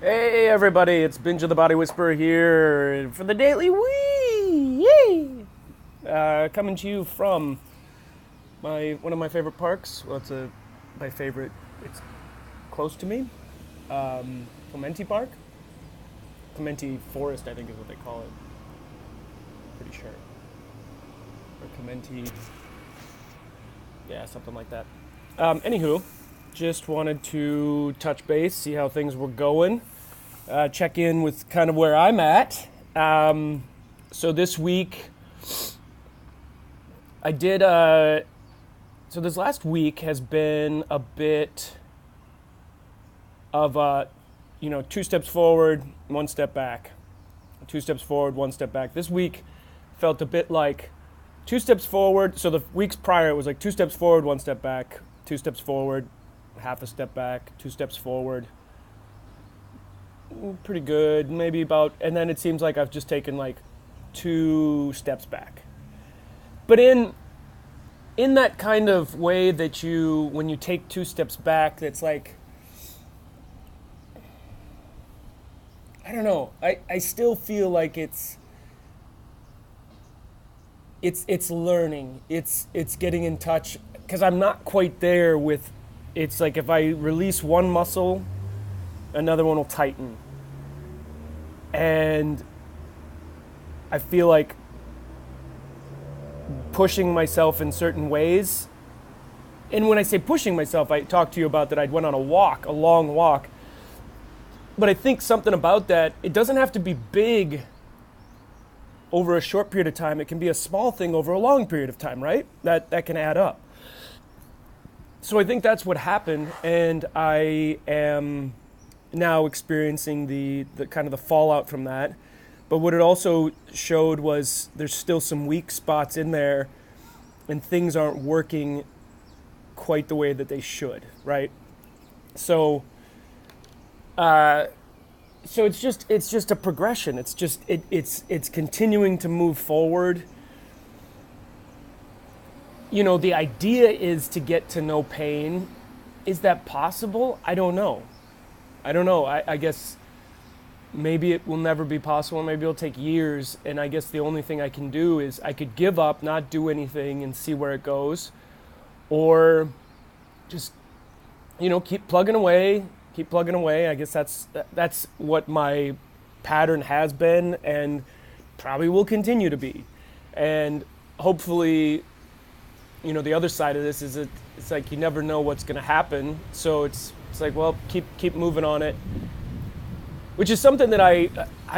Hey everybody, it's Binge of the Body Whisperer here for the DailyWEE! Yay! Coming to you from one of my favorite parks. Well, my favorite. It's close to me. Clementi Park, Clementi Forest, I think is what they call it. Pretty sure, or Clementi, yeah, something like that. Anywho, just wanted to touch base, see how things were going. Check in with kind of where I'm at. So this week, I did. So this last week has been a bit of two steps forward, one step back. Two steps forward, one step back. This week felt a bit like two steps forward. So the weeks prior, it was like two steps forward, one step back. Two steps forward, half a step back. Two steps forward. Pretty good, maybe about, and then it seems like I've just taken like two steps back. But in that kind of way that when you take two steps back, that's like, I don't know, I still feel like it's learning, it's getting in touch, because I'm not quite there with, it's like if I release one muscle, another one will tighten. And I feel like pushing myself in certain ways. And when I say pushing myself, I talked to you about that I went on a long walk. But I think something about that, it doesn't have to be big over a short period of time. It can be a small thing over a long period of time, right? That can add up. So I think that's what happened, and I am now experiencing the kind of the fallout from that. But what it also showed was there's still some weak spots in there, and things aren't working quite the way that they should, right? So it's just a progression. It's continuing to move forward. You know, the idea is to get to no pain. Is that possible? I don't know. I guess maybe it will never be possible. Maybe it'll take years. And I guess the only thing I can do is I could give up, not do anything, and see where it goes. Or just, keep plugging away. I guess that's what my pattern has been and probably will continue to be. And hopefully, the other side of this is it's like you never know what's going to happen. So it's like, well, keep moving on it. Which is something that I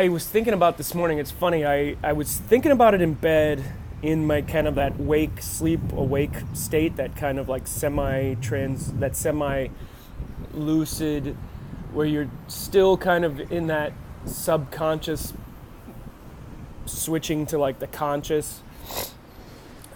was thinking about this morning. It's funny, I was thinking about it in bed in my kind of that sleep-awake state, that kind of like semi-lucid, where you're still kind of in that subconscious switching to like the conscious.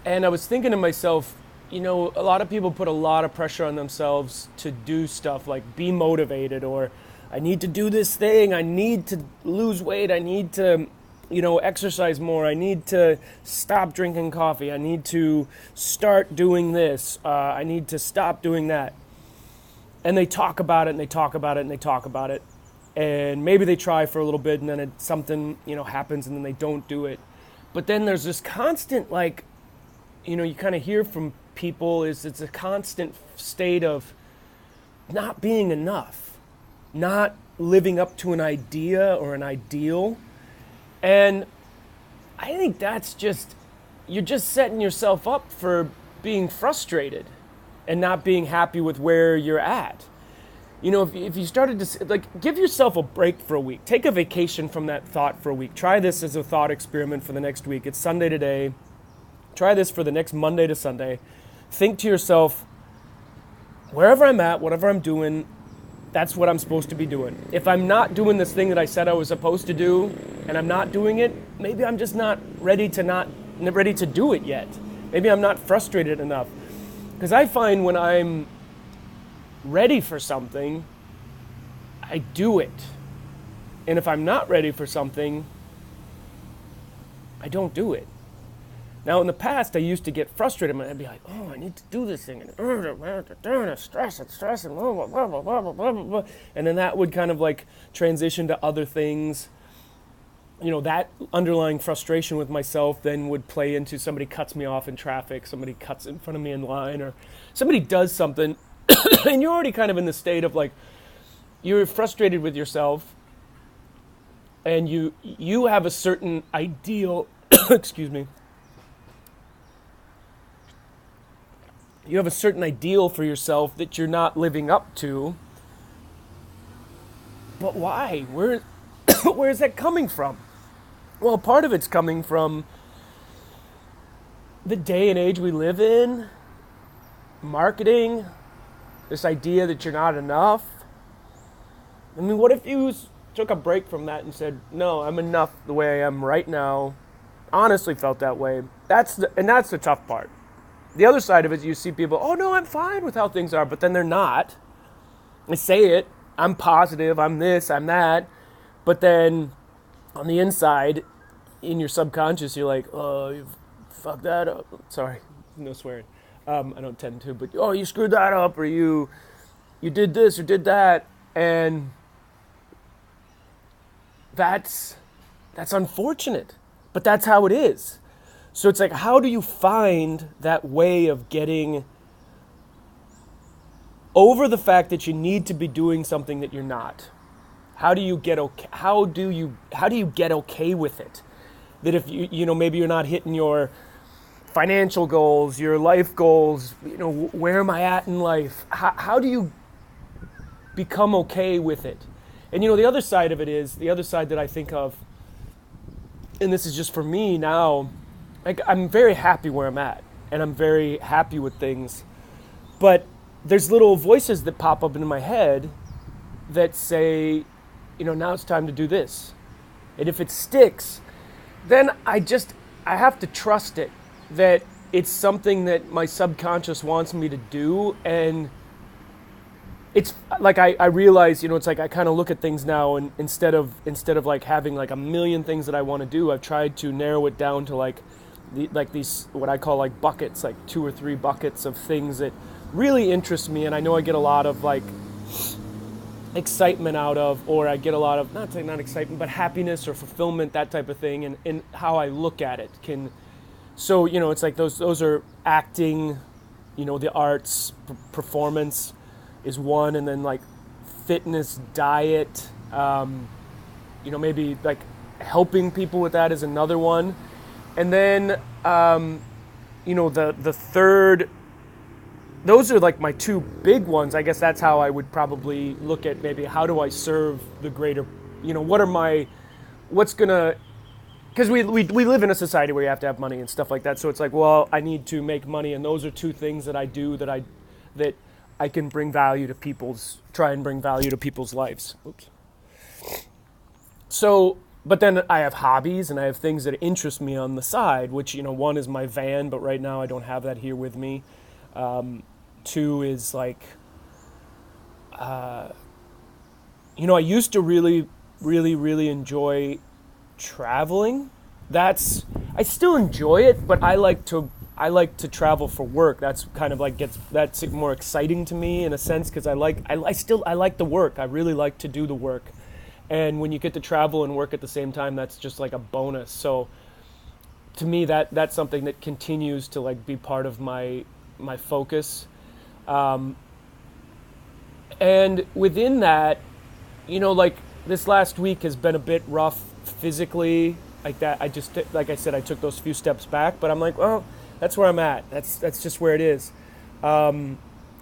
And I was thinking to myself, a lot of people put a lot of pressure on themselves to do stuff like be motivated, or I need to do this thing, I need to lose weight, I need to, exercise more, I need to stop drinking coffee, I need to start doing this, I need to stop doing that. And they talk about it, and they talk about it, and they talk about it. And maybe they try for a little bit, and then something, happens, and then they don't do it. But then there's this constant, like, you kind of hear from people, it's a constant state of not being enough, not living up to an idea or an ideal. And I think you're just setting yourself up for being frustrated and not being happy with where you're at. If you started to, like, give yourself a break for a week, take a vacation from that thought for a week. Try this as a thought experiment for the next week. It's Sunday today. Try this for the next Monday to Sunday. Think to yourself, wherever I'm at, whatever I'm doing, that's what I'm supposed to be doing. If I'm not doing this thing that I said I was supposed to do, and I'm not doing it, maybe I'm just not ready to do it yet. Maybe I'm not frustrated enough. Because I find when I'm ready for something, I do it. And if I'm not ready for something, I don't do it. Now, in the past, I used to get frustrated. I'd be like, oh, I need to do this thing. And stress, and blah, blah, blah, blah, blah, blah, blah, blah. And then that would kind of like transition to other things. You know, that underlying frustration with myself then would play into somebody cuts me off in traffic, somebody cuts in front of me in line, or somebody does something. And you're already kind of in the state of like, you're frustrated with yourself. And you have a certain ideal, excuse me. You have a certain ideal for yourself that you're not living up to. But why? Where is that coming from? Well, part of it's coming from the day and age we live in, marketing, this idea that you're not enough. I mean, what if you took a break from that and said, no, I'm enough the way I am right now. Honestly felt that way. That's the tough part. The other side of it, you see people, oh no, I'm fine with how things are, but then they're not. They say it, I'm positive, I'm this, I'm that, but then on the inside, in your subconscious, you're like, oh, you fucked that up. Sorry, no swearing. I don't tend to, but oh, you screwed that up, or you did this or did that, and that's unfortunate, but that's how it is. So it's like, how do you find that way of getting over the fact that you need to be doing something that you're not? How do you get okay? How do you get okay with it? That if you know, maybe you're not hitting your financial goals, your life goals, you know, where am I at in life? How do you become okay with it? And you know, the other side of it is, the other side that I think of, and this is just for me now, like, I'm very happy where I'm at, and I'm very happy with things, but there's little voices that pop up into my head that say, you know, now it's time to do this. And if it sticks, then I have to trust it, that it's something that my subconscious wants me to do. And it's like, I realize, you know, it's like I kind of look at things now, and instead of like having like a million things that I want to do, I've tried to narrow it down to like these, what I call like buckets, like 2 or 3 buckets of things that really interest me. And I know I get a lot of like excitement out of, or I get a lot of, not excitement, but happiness or fulfillment, that type of thing. And how I look at it so, you know, it's like those are acting, you know, the arts, performance is one. And then like fitness, diet, you know, maybe like helping people with that is another one. And then, you know, the third, those are like my 2 big ones. I guess that's how I would probably look at maybe how do I serve the greater, you know, because we live in a society where you have to have money and stuff like that. So it's like, well, I need to make money. And those are 2 things that I do that I can bring value to try and bring value to people's lives. Oops. So, but then I have hobbies and I have things that interest me on the side, which, you know, one is my van, but right now I don't have that here with me. 2 is like, you know, I used to really, really, really enjoy traveling. I still enjoy it, but I like to travel for work. That's kind of like that's more exciting to me in a sense, because I like the work. I really like to do the work. And when you get to travel and work at the same time, that's just like a bonus. So to me, that's something that continues to like be part of my focus. And within that, you know, like this last week has been a bit rough physically, like that. Like I said, I took those few steps back, but I'm like, well, that's where I'm at. That's just where it is. In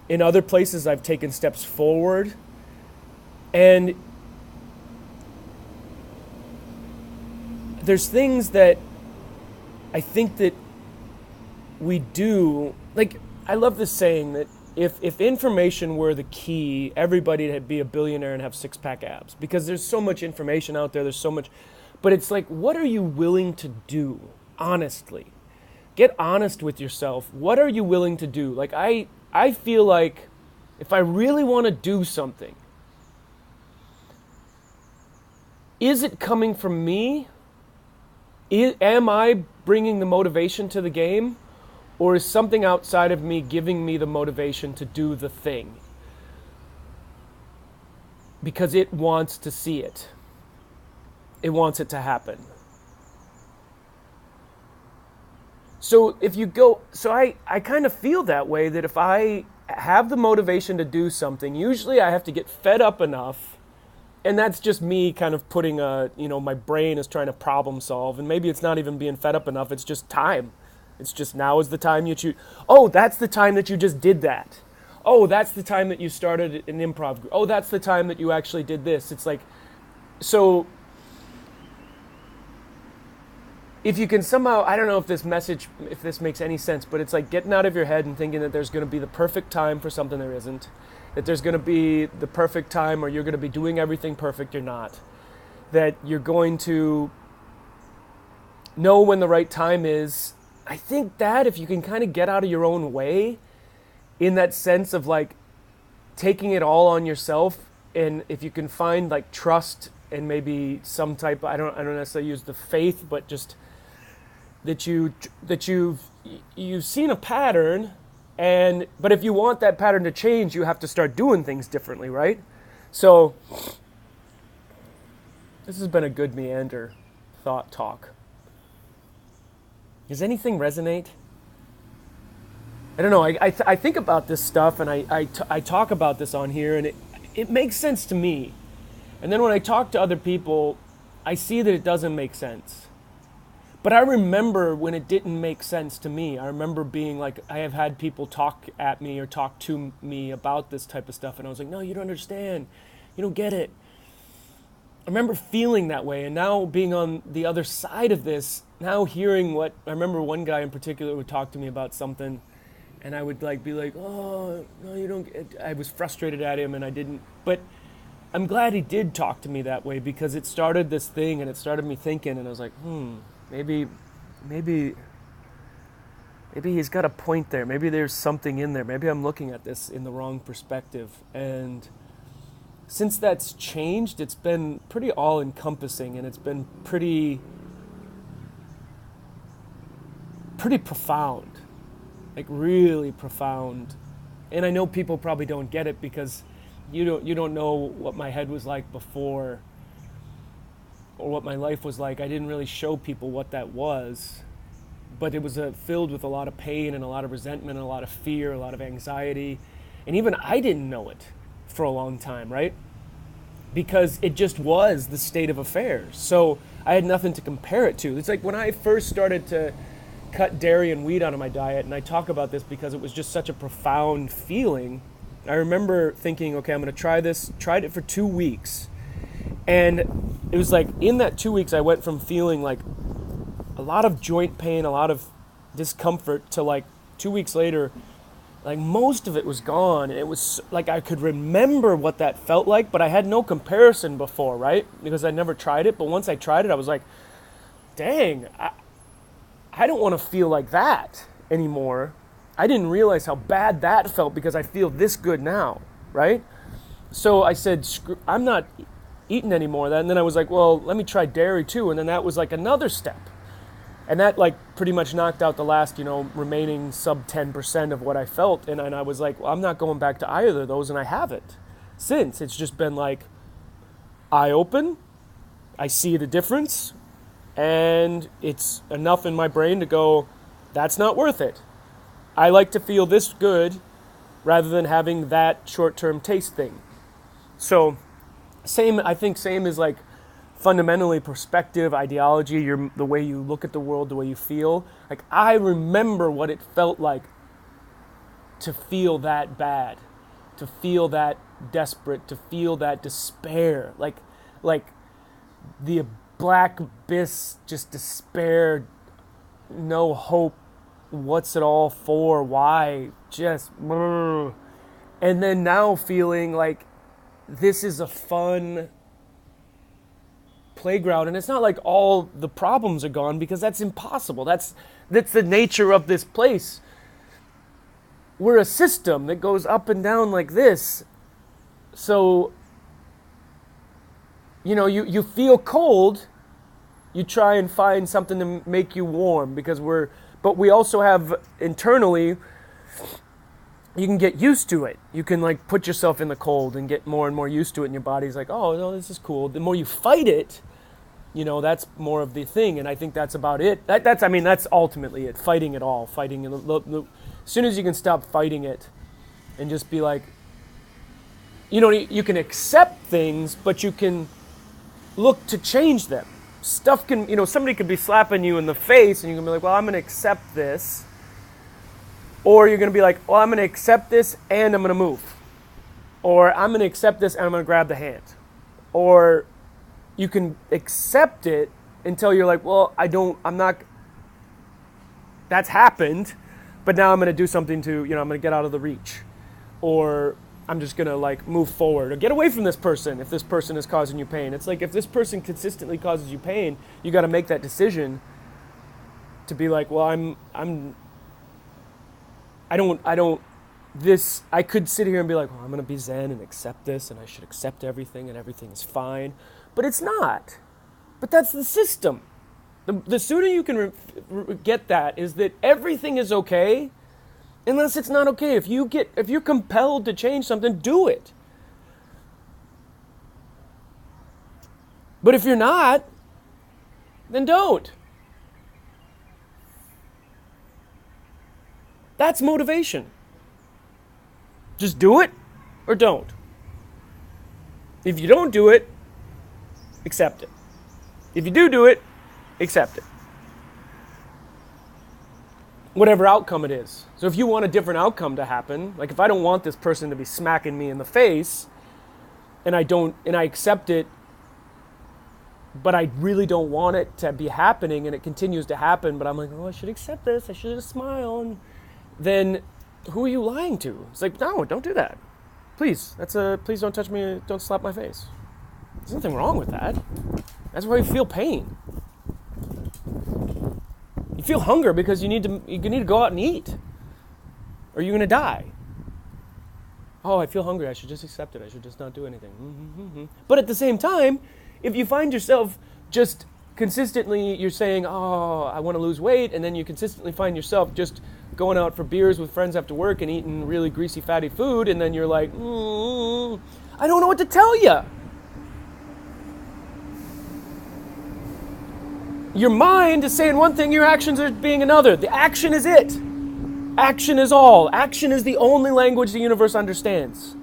other places, I've taken steps forward, and there's things that I think that we do, like, I love this saying that if information were the key, everybody would be a billionaire and have 6-pack abs, because there's so much information out there, there's so much, but it's like, what are you willing to do, honestly? Get honest with yourself. What are you willing to do? Like, I feel like if I really want to do something, is it coming from me? Am I bringing the motivation to the game, or is something outside of me giving me the motivation to do the thing? Because it wants to see it. It wants it to happen. So I kind of feel that way, that if I have the motivation to do something, usually I have to get fed up enough, and that's just me kind of putting my brain is trying to problem solve, and maybe it's not even being fed up enough, it's just time. It's just, now is the time you choose. Oh, that's the time that you just did that. Oh, that's the time that you started an improv group. Oh, that's the time that you actually did this. It's like, so if you can somehow, I don't know if this makes any sense, but it's like getting out of your head and thinking that there's going to be the perfect time for something there isn't, that there's going to be the perfect time or you're going to be doing everything perfect, you're not, that you're going to know when the right time is. I think that if you can kind of get out of your own way in that sense of like taking it all on yourself, and if you can find like trust and maybe some type, I don't necessarily use the faith, but just that you've seen a pattern, but if you want that pattern to change, you have to start doing things differently, right? So this has been a good meander thought talk. Does anything resonate? I don't know. I think about this stuff, and I talk about this on here, and it makes sense to me. And then when I talk to other people, I see that it doesn't make sense. But I remember when it didn't make sense to me. I remember being like, I have had people talk at me or talk to me about this type of stuff, and I was like, no, you don't understand. You don't get it. I remember feeling that way, and now being on the other side of this, now hearing what, I remember one guy in particular would talk to me about something, and I would be like, oh, no, you don't get it. I was frustrated at him, and I didn't, but I'm glad he did talk to me that way, because it started this thing, and it started me thinking, and I was like, maybe he's got a point there. Maybe there's something in there. Maybe I'm looking at this in the wrong perspective. And since that's changed, it's been pretty all-encompassing, and it's been pretty profound, like really profound. And I know people probably don't get it because you don't know what my head was like before, or what my life was like. I didn't really show people what that was, but it was filled with a lot of pain and a lot of resentment and a lot of fear, a lot of anxiety. And even I didn't know it for a long time, right? Because it just was the state of affairs. So I had nothing to compare it to. It's like when I first started to cut dairy and wheat out of my diet, and I talk about this because it was just such a profound feeling. I remember thinking, okay, I'm going to try this. Tried it for 2 weeks. And it was like in that 2 weeks, I went from feeling like a lot of joint pain, a lot of discomfort, to like 2 weeks later, like most of it was gone. And it was like I could remember what that felt like, but I had no comparison before, right? Because I never tried it. But once I tried it, I was like, dang, I don't want to feel like that anymore. I didn't realize how bad that felt because I feel this good now, right? So I said, I'm not eating anymore of that. And then I was like, well, let me try dairy too. And then that was like another step. And that like pretty much knocked out the last, remaining sub 10% of what I felt. And I was like, well, I'm not going back to either of those. And I haven't since. It's just been like eye open. I see the difference. And it's enough in my brain to go, that's not worth it. I like to feel this good rather than having that short-term taste thing. So I think same is like fundamentally perspective, ideology, the way you look at the world, the way you feel. Like I remember what it felt like to feel that bad, to feel that desperate, to feel that despair, like the black abyss, just despair, no hope, what's it all for, why, just, and then now feeling like this is a fun playground, and it's not like all the problems are gone, because that's impossible. That's the nature of this place. We're a system that goes up and down like this. So, you feel cold, you try and find something to make you warm but we also have internally, you can get used to it. You can like put yourself in the cold and get more and more used to it, and your body's like, oh, no, this is cool. The more you fight it, that's more of the thing, and I think that's about it. That's ultimately it, fighting it all. As soon as you can stop fighting it and just be like, you can accept things, but you can look to change them. Stuff can, somebody could be slapping you in the face and you can be like, well, I'm going to accept this. Or you're going to be like, well, I'm going to accept this and I'm going to move. Or I'm going to accept this and I'm going to grab the hand. Or you can accept it until you're like, well, that's happened, but now I'm going to do something to, I'm going to get out of the reach. Or I'm just going to like move forward or get away from this person if this person is causing you pain. It's like if this person consistently causes you pain, you got to make that decision to be like, well, I could sit here and be like, well, I'm going to be zen and accept this and I should accept everything and everything is fine. But it's not. But that's the system. The sooner you can get that is that everything is okay unless it's not okay. If you're compelled to change something, do it. But if you're not, then don't. That's motivation. Just do it or don't. If you don't do it, accept it. If you do it, accept it. Whatever outcome it is. So if you want a different outcome to happen, like if I don't want this person to be smacking me in the face, and I accept it, but I really don't want it to be happening, and it continues to happen, but I'm like, oh, I should accept this, I should just smile, and then who are you lying to? It's like, no, don't do that. Please, please don't touch me, don't slap my face. There's nothing wrong with that. That's why you feel pain. You feel hunger because you need to go out and eat, or you're gonna die. Oh, I feel hungry. I should just accept it. I should just not do anything. Mm-hmm. But at the same time, if you find yourself just consistently, you're saying, oh, I want to lose weight, and then you consistently find yourself just going out for beers with friends after work and eating really greasy, fatty food, and then you're like, I don't know what to tell you. Your mind is saying one thing, your actions are being another. The action is it. Action is all. Action is the only language the universe understands.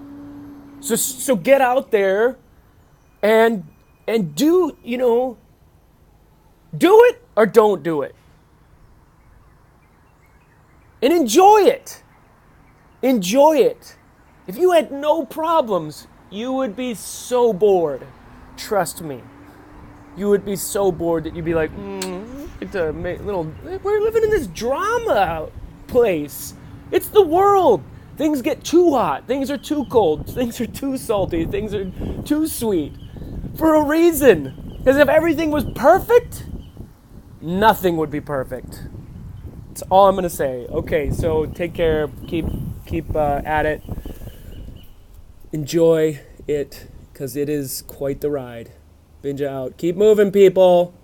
So get out there and do, do it or don't do it. And enjoy it. Enjoy it. If you had no problems, you would be so bored. Trust me. You would be so bored that you'd be like, we're living in this drama place. It's the world. Things get too hot. Things are too cold. Things are too salty. Things are too sweet. For a reason. Because if everything was perfect, nothing would be perfect. That's all I'm going to say. Okay, so take care. Keep at it. Enjoy it, because it is quite the ride. Binge out. Keep moving, people.